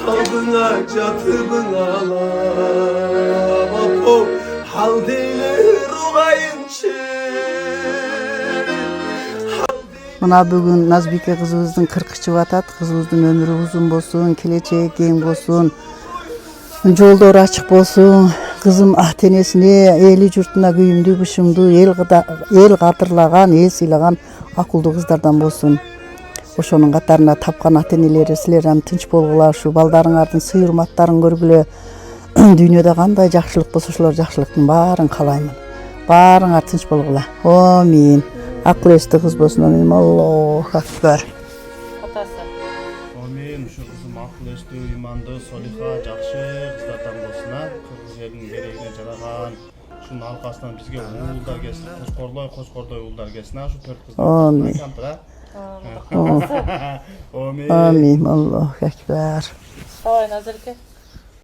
Aldına catıbın alap Hal deyler uğayınçı Мына бүгүн Назбике кызыбыздын 40 чыгып атат. Кызыбыздын өмүрү узун болсун, келечеги кең болсун. Жолдору ачык болсун. Кызым ата-энесине, эли журтуна күйүмдүү, бышымдуу, эл кадырлаган, эл сыйлаган акылдуу кыздардан болсун. Ошонун катарына тапкан ата-энелери силер ham тынч болгула, ушу балдарыңардын сый урматтарын көргүлө. Дүйнөдө кандай жакшылык болсо ошолор жакшылыктын баарын каалаймын. Баарыңар тынч болгула. Амин. Акыл эстүү кыз болсун. Амин. Аллаху акбар. Атасы. Амин. Ушу кызым акыл эстүү, имандуу, солиха, жакшы кыздардан болсун. Кыргыз элинин керегине жараган. Ушунун аркасынан бизге уулдар келсин, кошкордой уулдар келсин. Ушу 4 кыздар. Амин. Амин. Амин. Аллаху акбар. Давай, Назырке.